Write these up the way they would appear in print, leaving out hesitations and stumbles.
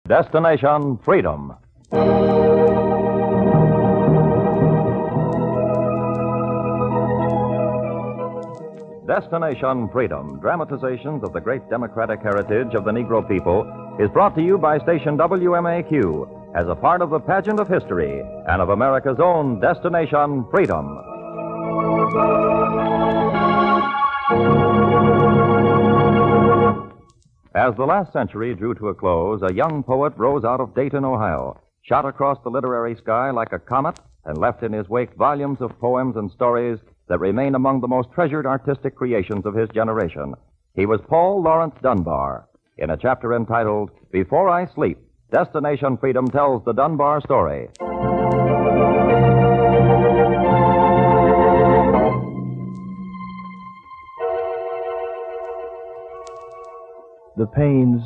Destination Freedom. Destination Freedom, dramatizations of the great democratic heritage of the Negro people, is brought to you by station WMAQ as a part of the pageant of history and of America's own Destination Freedom. As the last century drew to a close, a young poet rose out of Dayton, Ohio, shot across the literary sky like a comet, and left in his wake volumes of poems and stories that remain among the most treasured artistic creations of his generation. He was Paul Lawrence Dunbar. In a chapter entitled, Before I Sleep, Destination Freedom tells the Dunbar story. The pains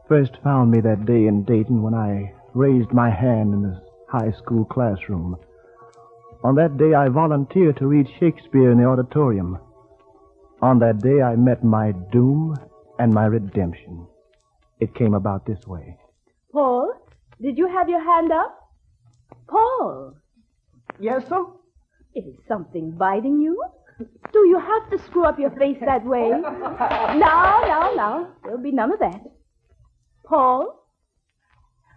first found me that day in Dayton when I raised my hand in the high school classroom. On that day, I volunteered to read Shakespeare in the auditorium. On that day, I met my doom and my redemption. It came about this way. Paul, did you have your hand up? Paul. Yes, sir? Is something biting you? Do you have to screw up your face that way? No. There'll be none of that. Paul?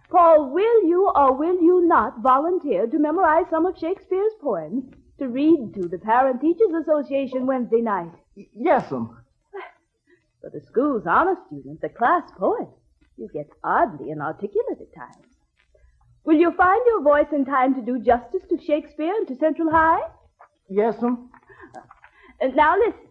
Paul, will you or will you not volunteer to memorize some of Shakespeare's poems to read to the Parent Teachers Association Wednesday night? Yes, sir. For the school's honor student, the class poet, you get oddly inarticulate at times. Will you find your voice in time to do justice to Shakespeare and to Central High? Yes, sir. Now listen.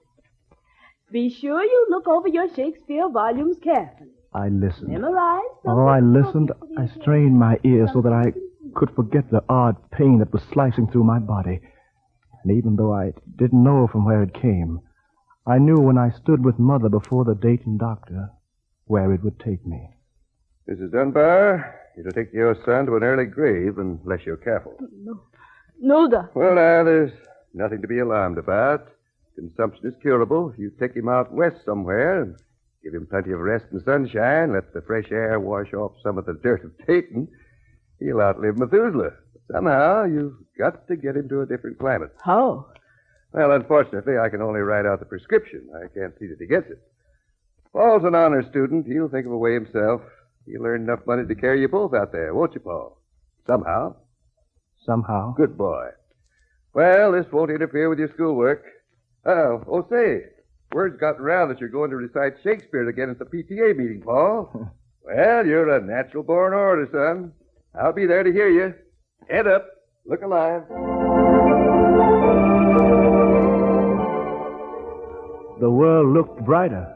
Be sure you look over your Shakespeare volumes carefully. I listened. Memorize. I listened. I strained my ears so that I could forget the odd pain that was slicing through my body. And even though I didn't know from where it came, I knew when I stood with Mother before the Dayton doctor where it would take me. Mrs. Dunbar, it'll take your son to an early grave unless you're careful. No, Doc. Well, now, there's nothing to be alarmed about. Consumption is curable. You take him out west somewhere and give him plenty of rest and sunshine, let the fresh air wash off some of the dirt of Dayton, he'll outlive Methuselah. Somehow, you've got to get him to a different climate. How? Well, unfortunately, I can only write out the prescription. I can't see that he gets it. Paul's an honor student. He'll think of a way himself. He'll earn enough money to carry you both out there, won't you, Paul? Somehow. Somehow. Good boy. Well, this won't interfere with your schoolwork. Say, word's gotten around that you're going to recite Shakespeare again at the PTA meeting, Paul. Well, you're a natural-born orator, son. I'll be there to hear you. Head up. Look alive. The world looked brighter.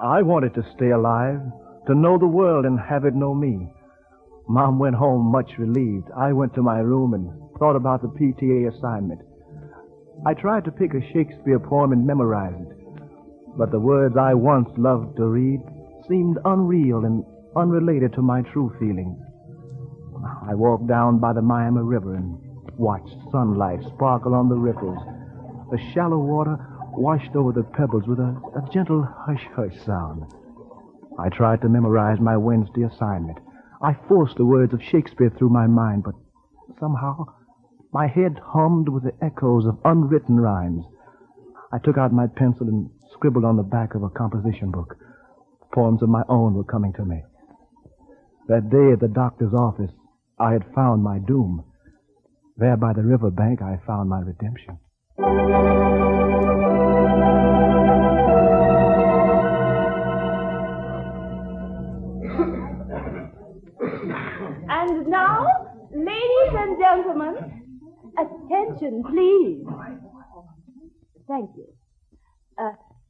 I wanted to stay alive, to know the world and have it know me. Mom went home much relieved. I went to my room and thought about the PTA assignment. I tried to pick a Shakespeare poem and memorize it, but the words I once loved to read seemed unreal and unrelated to my true feelings. I walked down by the Miami River and watched sunlight sparkle on the ripples. The shallow water washed over the pebbles with a gentle hush-hush sound. I tried to memorize my Wednesday assignment. I forced the words of Shakespeare through my mind, but somehow my head hummed with the echoes of unwritten rhymes. I took out my pencil and scribbled on the back of a composition book. Poems of my own were coming to me. That day at the doctor's office, I had found my doom. There by the river bank, I found my redemption. And now, ladies and gentlemen, attention, please. Thank you.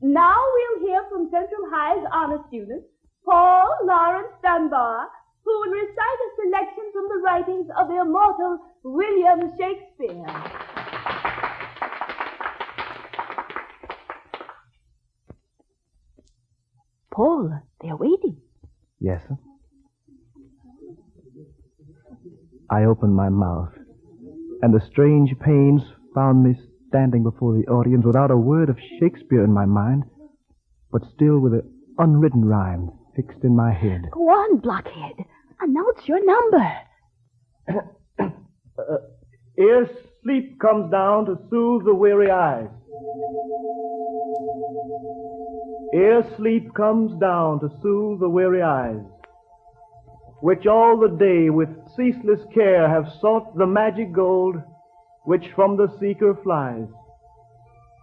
Now we'll hear from Central High's honor student, Paul Lawrence Dunbar, who will recite a selection from the writings of the immortal William Shakespeare. Paul, they're waiting. Yes, sir? I opened my mouth, and the strange pains found me standing before the audience without a word of Shakespeare in my mind, but still with an unwritten rhyme fixed in my head. Go on, blockhead. Announce your number. Ere sleep comes down to soothe the weary eyes. Ere sleep comes down to soothe the weary eyes, which all the day with ceaseless care have sought the magic gold which from the seeker flies.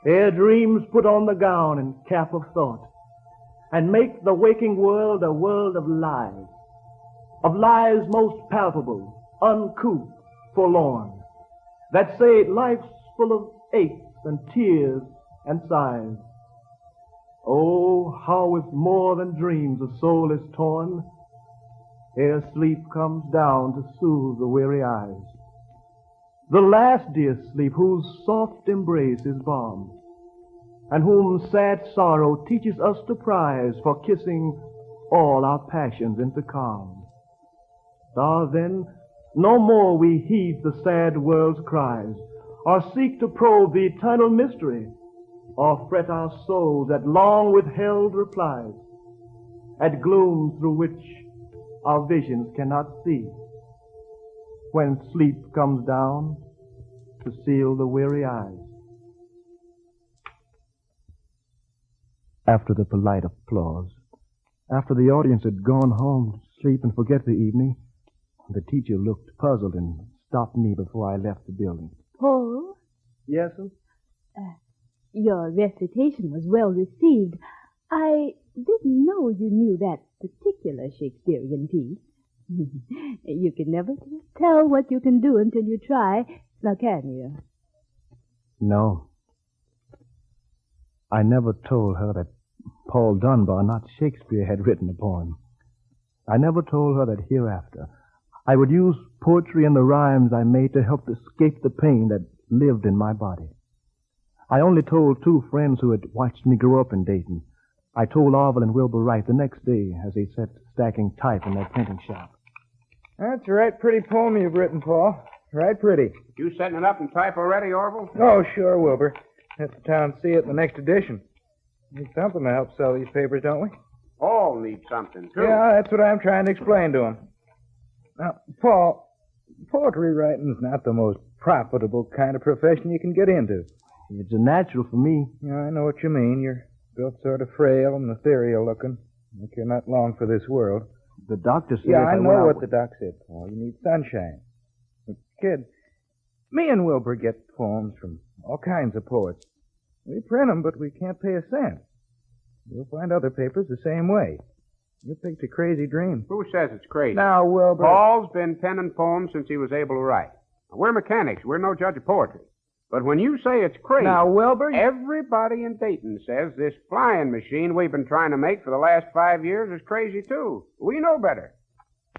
Ere dreams put on the gown and cap of thought, and make the waking world a world of lies most palpable, uncouth, forlorn, that say life's full of aches and tears and sighs. Oh, how with more than dreams the soul is torn, ere sleep comes down to soothe the weary eyes. The last dear sleep whose soft embrace is balm, and whom sad sorrow teaches us to prize for kissing all our passions into calm. Ah, then, no more we heed the sad world's cries, or seek to probe the eternal mystery, or fret our souls at long withheld replies, at gloom through which our visions cannot see, when sleep comes down to seal the weary eyes. After the polite applause, after the audience had gone home to sleep and forget the evening, the teacher looked puzzled and stopped me before I left the building. Paul? Yes, sir? Your recitation was well received. I didn't know you knew that particular Shakespearean piece. You can never tell what you can do until you try. Now, can you? No. I never told her that Paul Dunbar, not Shakespeare, had written the poem. I never told her that hereafter I would use poetry and the rhymes I made to help escape the pain that lived in my body. I only told two friends who had watched me grow up in Dayton. I told Orville and Wilbur Wright the next day as they sat stacking type in their printing shop. That's a right pretty poem you've written, Paul. Right pretty. You setting it up in type already, Orville? Oh, sure, Wilbur. Let the town see it in the next edition. Need something to help sell these papers, don't we? All need something, too. Yeah, that's what I'm trying to explain to them. Now, Paul, poetry writing's not the most profitable kind of profession you can get into. It's a natural for me. Yeah, I know what you mean. You're built sort of frail and ethereal looking. Like you're not long for this world. The doctor said... Yeah, I know what the doc said, Paul. You need sunshine. But, kid, me and Wilbur get poems from all kinds of poets. We print them, but we can't pay a cent. You'll find other papers the same way. You picked a crazy dream. Who says it's crazy? Now, Wilbur... Paul's been penning poems since he was able to write. Now, we're mechanics. We're no judge of poetry. But when you say it's crazy... Now, Wilbur... Everybody in Dayton says this flying machine we've been trying to make for the last 5 years is crazy, too. We know better.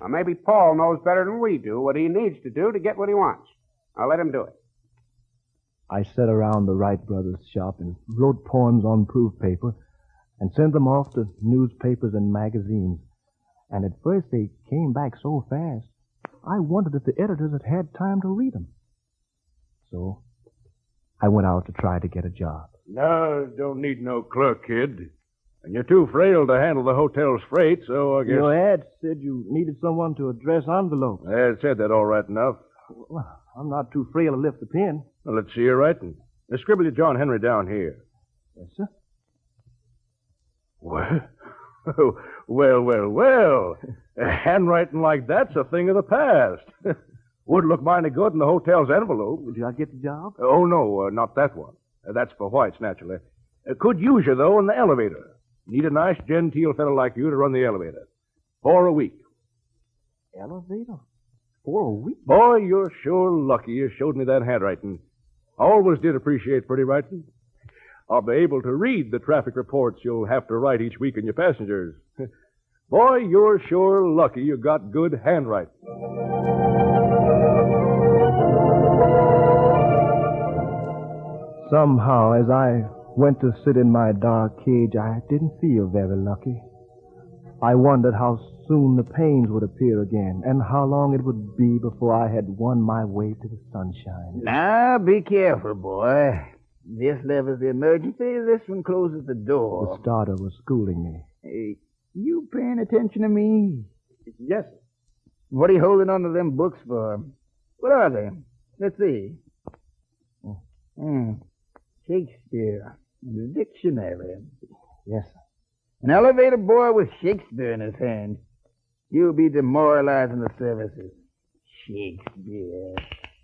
Now, maybe Paul knows better than we do what he needs to do to get what he wants. I'll let him do it. I sat around the Wright brothers' shop and wrote poems on proof paper and sent them off to newspapers and magazines. And at first they came back so fast, I wondered if the editors had had time to read them. So I went out to try to get a job. No, don't need no clerk, kid. And you're too frail to handle the hotel's freight, so I guess... Your ad said you needed someone to address envelopes. It said that all right enough. Well, I'm not too frail to lift the pen. Well, let's see your writing. Scribble your John Henry down here. Yes, sir. Well, well. Handwriting like that's a thing of the past. Would look mighty good in the hotel's envelope. Did I get the job? Oh, no, not that one. That's for whites, naturally. Could use you, though, in the elevator. Need a nice, genteel fellow like you to run the elevator. For a week. Elevator? For a week? Boy, you're sure lucky you showed me that handwriting. I always did appreciate pretty writing. I'll be able to read the traffic reports you'll have to write each week in your passengers. Boy, you're sure lucky you got good handwriting. Somehow, as I went to sit in my dark cage, I didn't feel very lucky. I wondered how soon the pains would appear again, and how long it would be before I had won my way to the sunshine. Now, be careful, boy. This levers the emergency, this one closes the door. The starter was schooling me. Hey, You paying attention to me? Yes, sir. What are you holding on to them books for? What are they? Let's see. Shakespeare. The dictionary. Yes, sir. An elevator boy with Shakespeare in his hand. You'll be demoralizing the services. Shakespeare.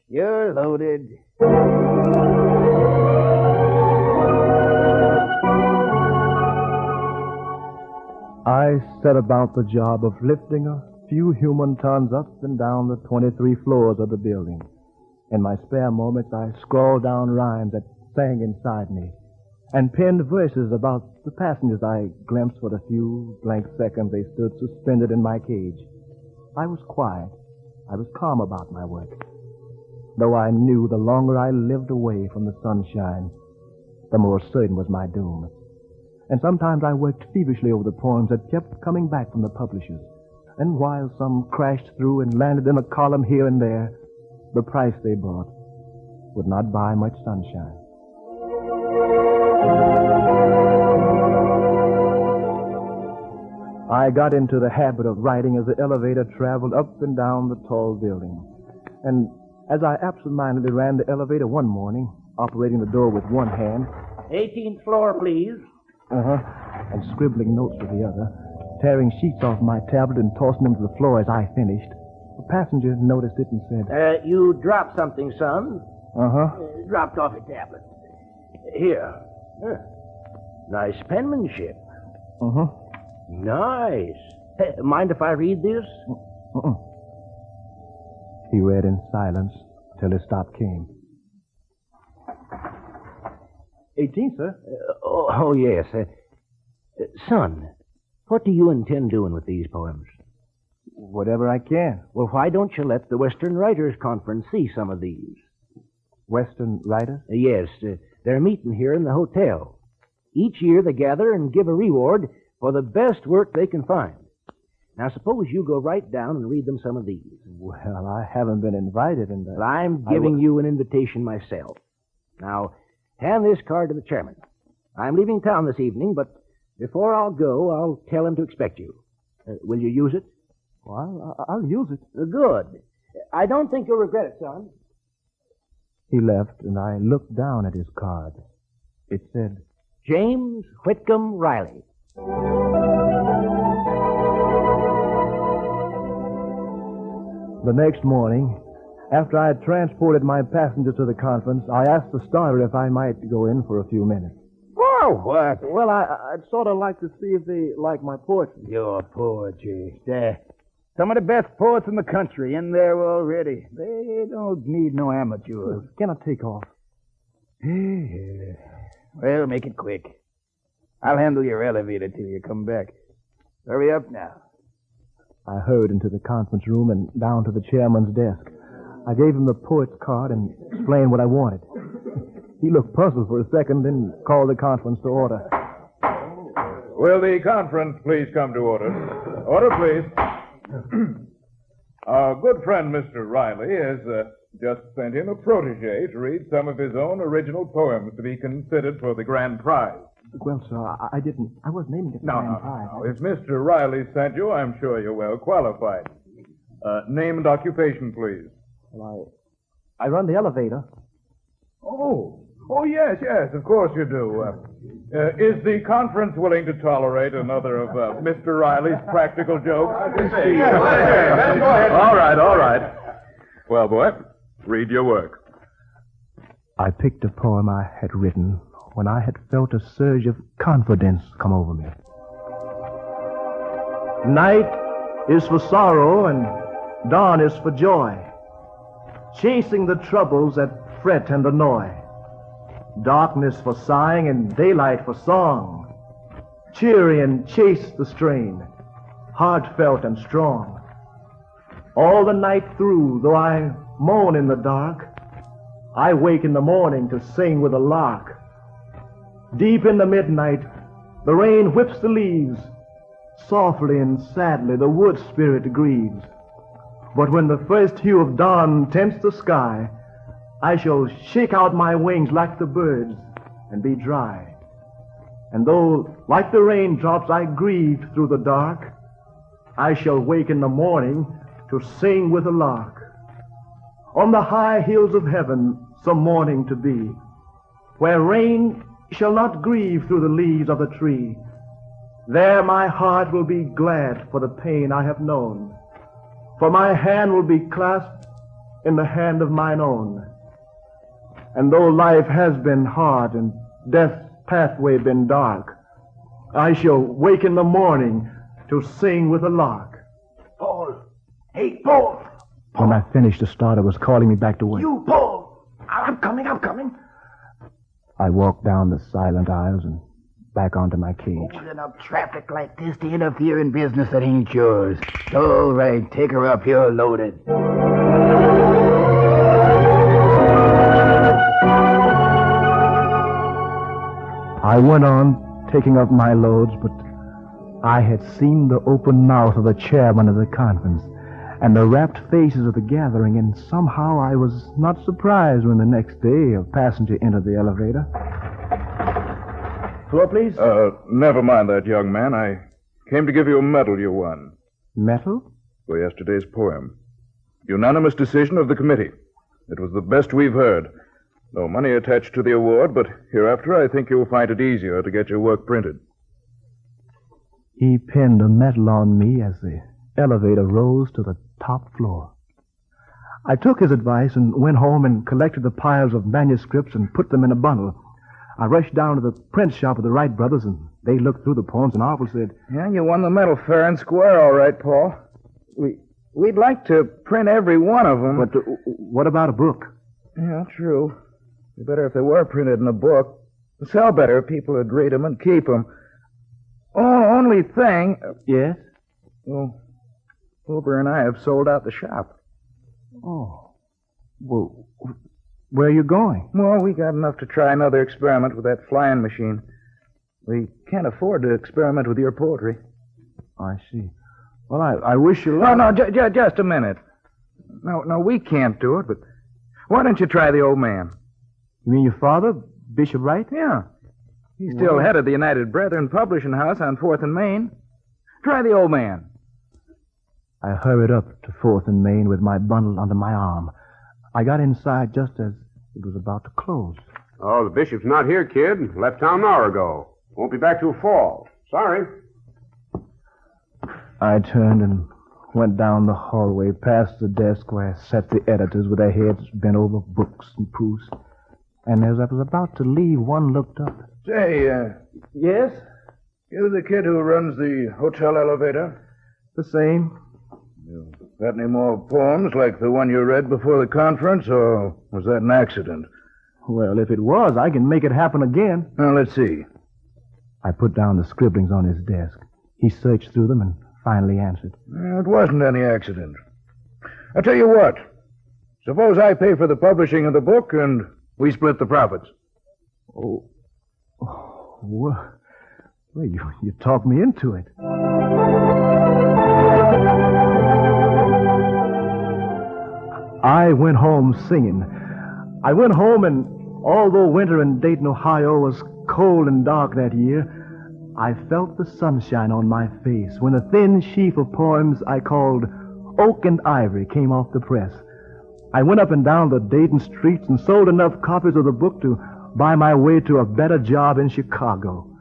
You're loaded. I set about the job of lifting a few human tons up and down the 23 floors of the building. In my spare moments, I scrawled down rhymes that sang inside me and penned verses about the passengers I glimpsed for the few blank seconds they stood suspended in my cage. I was quiet. I was calm about my work, though I knew the longer I lived away from the sunshine, the more certain was my doom. And sometimes I worked feverishly over the poems that kept coming back from the publishers. And while some crashed through and landed in a column here and there, the price they brought would not buy much sunshine. I got into the habit of writing as the elevator traveled up and down the tall building. And as I absentmindedly ran the elevator one morning, operating the door with one hand, 18th floor, please. and scribbling notes with the other, tearing sheets off my tablet and tossing them to the floor as I finished, a passenger noticed it and said, You dropped something, son. "Uh-huh." Dropped off your tablet. Here. Nice penmanship. Uh-huh. Nice. Mind if I read this? Uh-uh. He read in silence till his stop came. 18, sir. Oh, yes. Son, what do you intend doing with these poems? Whatever I can. Well, why don't you let the Western Writers Conference see some of these? Western writers? Yes, they're meeting here in the hotel. Each year they gather and give a reward for the best work they can find. Now, suppose you go right down and read them some of these. Well, I haven't been invited, and... But I'm giving you an invitation myself. Now, hand this card to the chairman. I'm leaving town this evening, but before I'll go, I'll tell him to expect you. Will you use it? Well, I'll use it. Good. I don't think you'll regret it, son. He left, and I looked down at his card. It said, James Whitcomb Riley. The next morning, after I had transported my passengers to the conference, I asked the starter if I might go in for a few minutes. Oh, what? Well, I'd sort of like to see if they like my poetry. Your poetry. Some of the best poets in the country in there already. They don't need no amateurs. Can I take off? Well, make it quick. I'll handle your elevator till you come back. Hurry up now. I hurried into the conference room and down to the chairman's desk. I gave him the poet's card and explained what I wanted. He looked puzzled for a second, then called the conference to order. Will the conference please come to order? Order, please. Our good friend, Mr. Riley, has just sent in a protege to read some of his own original poems to be considered for the grand prize. Well, sir, I wasn't aiming at the grand prize. No. If Mr. Riley sent you, I'm sure you're well qualified. Name and occupation, please. Well, I run the elevator. Oh, yes, of course you do. Is the conference willing to tolerate another of Mr. Riley's practical jokes? All right. Well, boy, read your work. I picked a poem I had written when I had felt a surge of confidence come over me. Night is for sorrow and dawn is for joy, chasing the troubles that fret and annoy. Darkness for sighing and daylight for song, cheery and chaste the strain, heartfelt and strong. All the night through, though I moan in the dark, I wake in the morning to sing with a lark. Deep in the midnight, the rain whips the leaves. Softly and sadly the wood spirit grieves. But when the first hue of dawn tints the sky, I shall shake out my wings like the birds and be dry. And though, like the raindrops, I grieve through the dark, I shall wake in the morning to sing with a lark. On the high hills of heaven, some morning to be, where rain shall not grieve through the leaves of the tree. There my heart will be glad for the pain I have known, for my hand will be clasped in the hand of mine own. And though life has been hard and death's pathway been dark, I shall wake in the morning to sing with a lark. Paul! Hey, Paul! When I finished, the starter was calling me back to work. You, Paul! I'm coming. I walked down the silent aisles and back onto my cage. With enough traffic like this to interfere in business that ain't yours. All right, take her up. You're loaded. I went on taking up my loads, but I had seen the open mouth of the chairman of the conference and the rapt faces of the gathering, and somehow I was not surprised when the next day a passenger entered the elevator. Floor, please. Never mind that, young man. I came to give you a medal you won. Metal? For yesterday's poem. Unanimous decision of the committee. It was the best we've heard. No money attached to the award, but hereafter I think you'll find it easier to get your work printed. He pinned a medal on me as the elevator rose to the top floor. I took his advice and went home and collected the piles of manuscripts and put them in a bundle. I rushed down to the print shop of the Wright brothers, and they looked through the poems, and Arvel said, Yeah, you won the medal fair and square, all right, Paul. We'd like to print every one of them. But what about a book? Yeah, true. It'd be better if they were printed in a book. It'd sell better if people would read them and keep them. Oh, only thing... Yes? Well, Wilbur and I have sold out the shop. Oh. Well, where are you going? Well, we got enough to try another experiment with that flying machine. We can't afford to experiment with your poetry. I see. Well, I wish you luck. No, just a minute. No, we can't do it, but why don't you try the old man? You mean your father, Bishop Wright? Yeah. He's still head of the United Brethren Publishing House on 4th and Main. Try the old man. I hurried up to 4th and Main with my bundle under my arm. I got inside just as it was about to close. Oh, the bishop's not here, kid. Left town an hour ago. Won't be back till fall. Sorry. I turned and went down the hallway past the desk where sat the editors with their heads bent over books and proofs. And as I was about to leave, one looked up. Say, Yes? you the kid who runs the hotel elevator? The same. You got any more poems like the one you read before the conference, or was that an accident? Well, if it was, I can make it happen again. Now, let's see. I put down the scribblings on his desk. He searched through them and finally answered. It wasn't any accident. I'll tell you what. Suppose I pay for the publishing of the book and we split the profits. Well, you talked me into it. I went home singing. I went home, and although winter in Dayton, Ohio was cold and dark that year, I felt the sunshine on my face when a thin sheaf of poems I called Oak and Ivory came off the press. I went up and down the Dayton streets and sold enough copies of the book to buy my way to a better job in Chicago.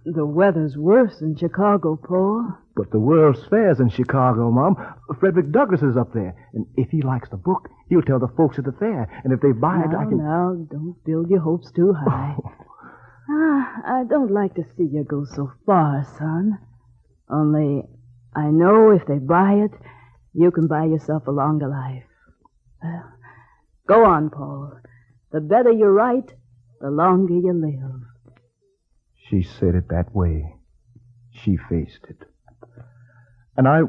The weather's worse in Chicago, Paul. But the World's Fair's in Chicago, Mom. Frederick Douglass is up there. And if he likes the book, he'll tell the folks at the fair. And if they buy it, I can... Now, don't build your hopes too high. I don't like to see you go so far, son. Only, I know if they buy it, you can buy yourself a longer life. Well, go on, Paul. The better you write, the longer you live. She said it that way. She faced it. And I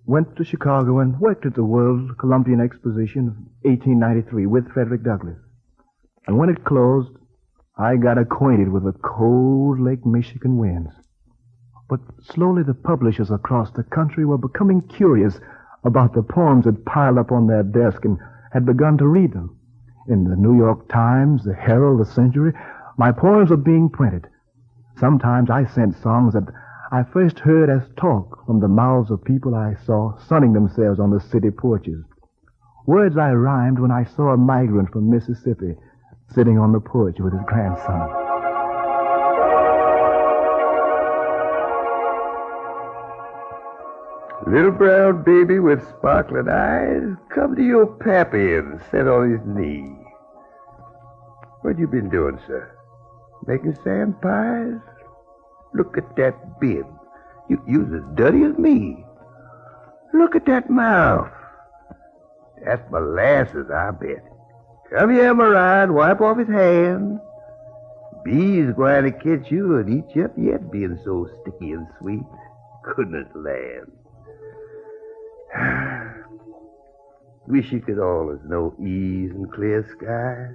went to Chicago and worked at the World Columbian Exposition of 1893 with Frederick Douglass. And when it closed, I got acquainted with the cold Lake Michigan winds. But slowly the publishers across the country were becoming curious about the poems that piled up on their desk and had begun to read them. In the New York Times, the Herald, the Century, my poems were being printed. Sometimes I sent songs that I first heard as talk from the mouths of people I saw sunning themselves on the city porches. Words I rhymed when I saw a migrant from Mississippi sitting on the porch with his grandson. Little brown baby with sparkling eyes, come to your pappy and sit on his knee. What you been doing, sir? Making sand pies? Look at that bib. You's as dirty as me. Look at that mouth. That's molasses, I bet. Come here, Mariah, and wipe off his hands. Bees going to catch you and eat you up yet, being so sticky and sweet. Goodness land. Wish you could always know ease and clear skies.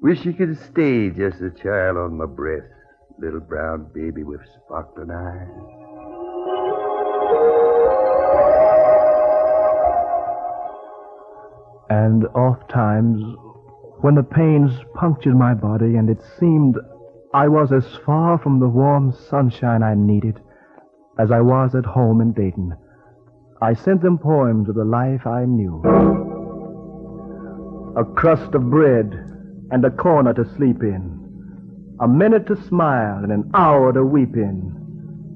Wish you could stay just a child on my breast, little brown baby with sparkling eyes. And oft times, when the pains punctured my body and it seemed I was as far from the warm sunshine I needed as I was at home in Dayton, I sent them poems of the life I knew. A crust of bread and a corner to sleep in, a minute to smile and an hour to weep in,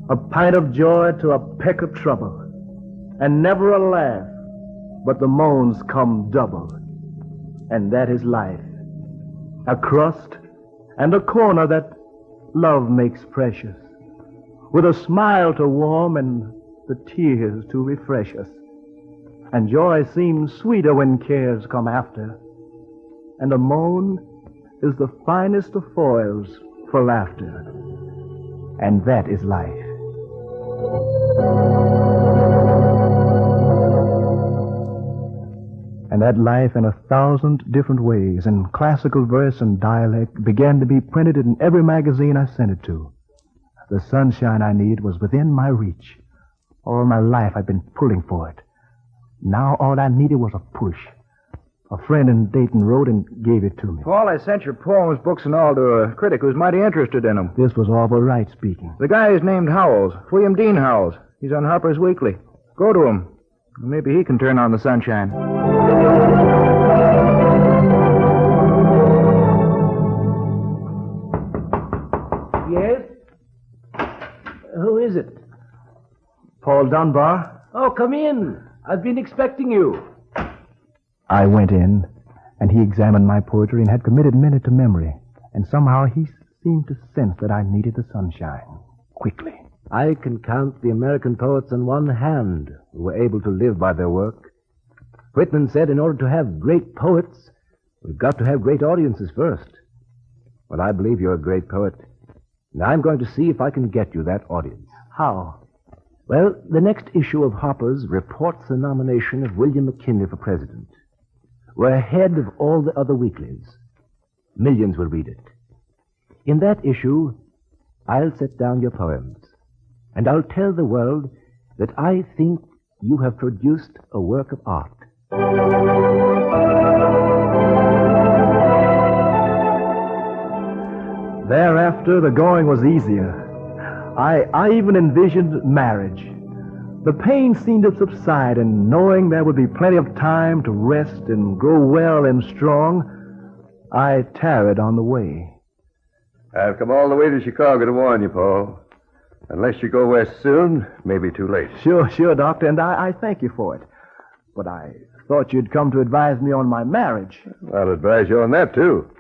a pint of joy to a peck of trouble, and never a laugh, but the moans come double. And that is life, a crust and a corner that love makes precious, with a smile to warm and the tears to refresh us. And joy seems sweeter when cares come after, and a moan is the finest of foils for laughter. And that is life. And that life in 1,000 different ways, in classical verse and dialect, began to be printed in every magazine I sent it to. The sunshine I need was within my reach. All my life I've been pulling for it. Now all I needed was a push. A friend in Dayton wrote and gave it to me. Paul, I sent your poems, books, and all to a critic who's mighty interested in them. This was Orville Wright speaking. The guy is named Howells, William Dean Howells. He's on Harper's Weekly. Go to him. Maybe he can turn on the sunshine. Yes? Who is it? Paul Dunbar. Oh, come in. I've been expecting you. I went in, and he examined my poetry and had committed many to memory. And somehow he seemed to sense that I needed the sunshine. Quickly. I can count the American poets on one hand who were able to live by their work. Whitman said in order to have great poets, we've got to have great audiences first. Well, I believe you're a great poet. And I'm going to see if I can get you that audience. How? Well, the next issue of Harper's reports the nomination of William McKinley for president. We're ahead of all the other weeklies. Millions will read it. In that issue, I'll set down your poems, and I'll tell the world that I think you have produced a work of art. Thereafter, the going was easier. I even envisioned marriage. The pain seemed to subside, and knowing there would be plenty of time to rest and grow well and strong, I tarried on the way. I've come all the way to Chicago to warn you, Paul. Unless you go west soon, maybe too late. Sure, Doctor, and I thank you for it. But I thought you'd come to advise me on my marriage. I'll advise you on that, too.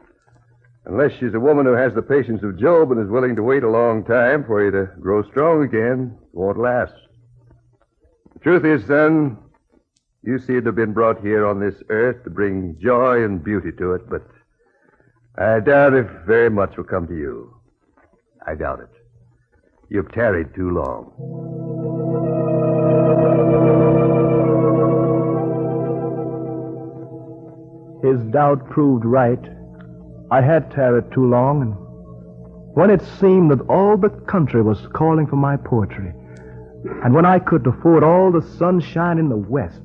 Unless she's a woman who has the patience of Job and is willing to wait a long time for you to grow strong again, it won't last. The truth is, son, you seem to have been brought here on this earth to bring joy and beauty to it, but I doubt if very much will come to you. I doubt it. You've tarried too long. His doubt proved right. I had tarried too long, and when it seemed that all the country was calling for my poetry, and when I could afford all the sunshine in the West,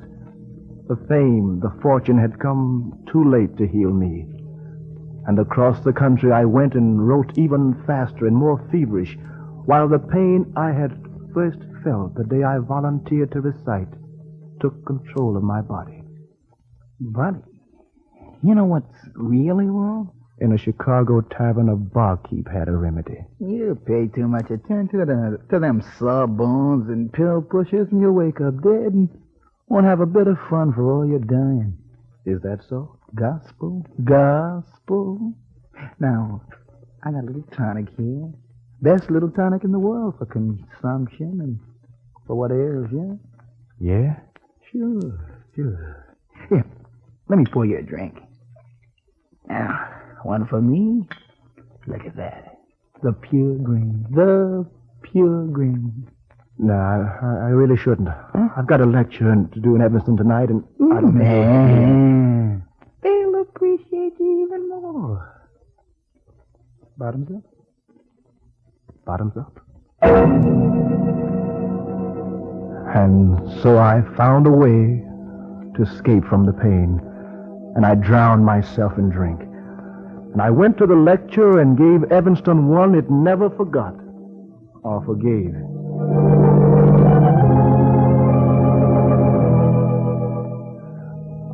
the fame, the fortune had come too late to heal me. And across the country I went and wrote even faster and more feverish, while the pain I had first felt the day I volunteered to recite took control of my body. Buddy, you know what's really wrong? In a Chicago tavern, a barkeep had a remedy. You pay too much attention to them sawbones and pill pushers, and you'll wake up dead and won't have a bit of fun for all your dying. Is that so? Gospel. Now, I got a little tonic here. Best little tonic in the world for consumption and for what ails, yeah? Yeah? Sure. Here, let me pour you a drink. Now, one for me. Look at that. The pure green. No, I really shouldn't. Huh? I've got a lecture to do in Evanston tonight, and I don't Man, they'll appreciate you even more. Bottoms up? Bottoms up. And so I found a way to escape from the pain, and I drowned myself in drink. And I went to the lecture and gave Evanston one it never forgot or forgave.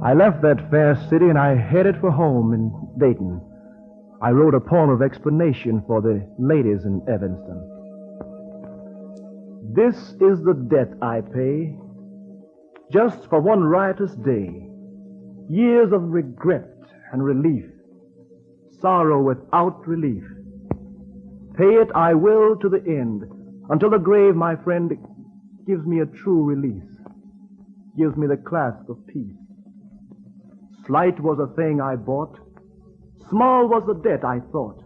I left that fair city and I headed for home in Dayton. I wrote a poem of explanation for the ladies in Evanston. This is the debt I pay, just for one riotous day. Years of regret and relief, sorrow without relief. Pay it I will to the end, until the grave, my friend, gives me a true release, gives me the clasp of peace. Slight was a thing I bought, small was the debt I thought,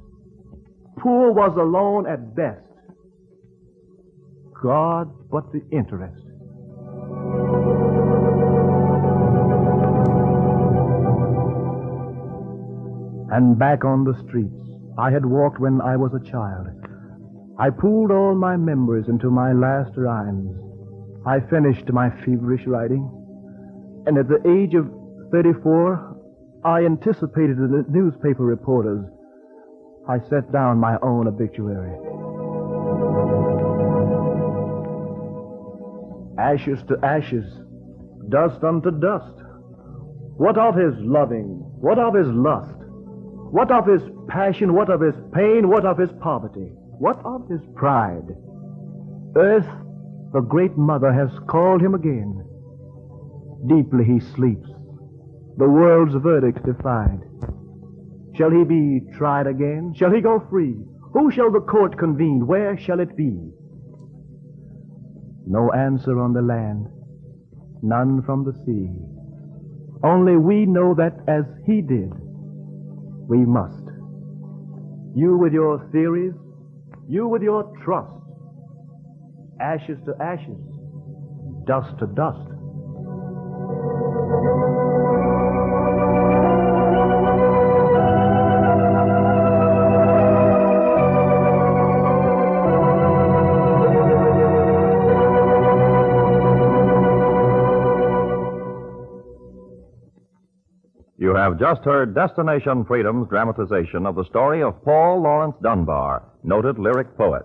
poor was the loan at best. God but the interest. And back on the streets I had walked when I was a child. I pooled all my memories into my last rhymes. I finished my feverish writing, and at the age of 34, I anticipated the newspaper reporters. I set down my own obituary. Ashes to ashes, dust unto dust. What of his loving? What of his lust? What of his passion? What of his pain? What of his poverty? What of his pride? Earth, the great mother, has called him again. Deeply he sleeps, the world's verdict defied. Shall he be tried again? Shall he go free? Who shall the court convene? Where shall it be? No answer on the land, none from the sea. Only we know that as he did, we must. You with your theories, you with your trust. Ashes to ashes, dust to dust. You have just heard Destination Freedom's dramatization of the story of Paul Lawrence Dunbar, noted lyric poet.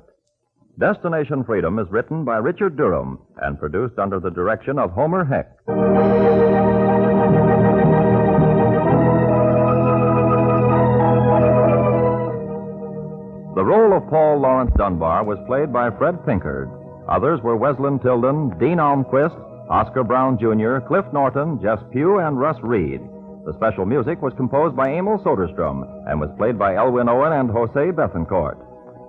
Destination Freedom is written by Richard Durham and produced under the direction of Homer Heck. The role of Paul Lawrence Dunbar was played by Fred Pinkard. Others were Wezlynn Tildon, Dean Olmquist, Oscar Brown Jr., Cliff Norton, Jess Pugh, and Russ Reed. The special music was composed by Emil Soderstrom and was played by Elwyn, Owen, and Jose Bethancourt.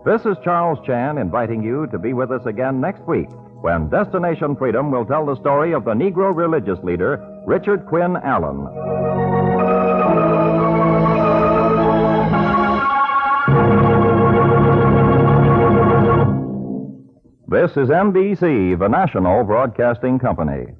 This is Charles Chan inviting you to be with us again next week when Destination Freedom will tell the story of the Negro religious leader, Richard Quinn Allen. This is NBC, the national broadcasting company.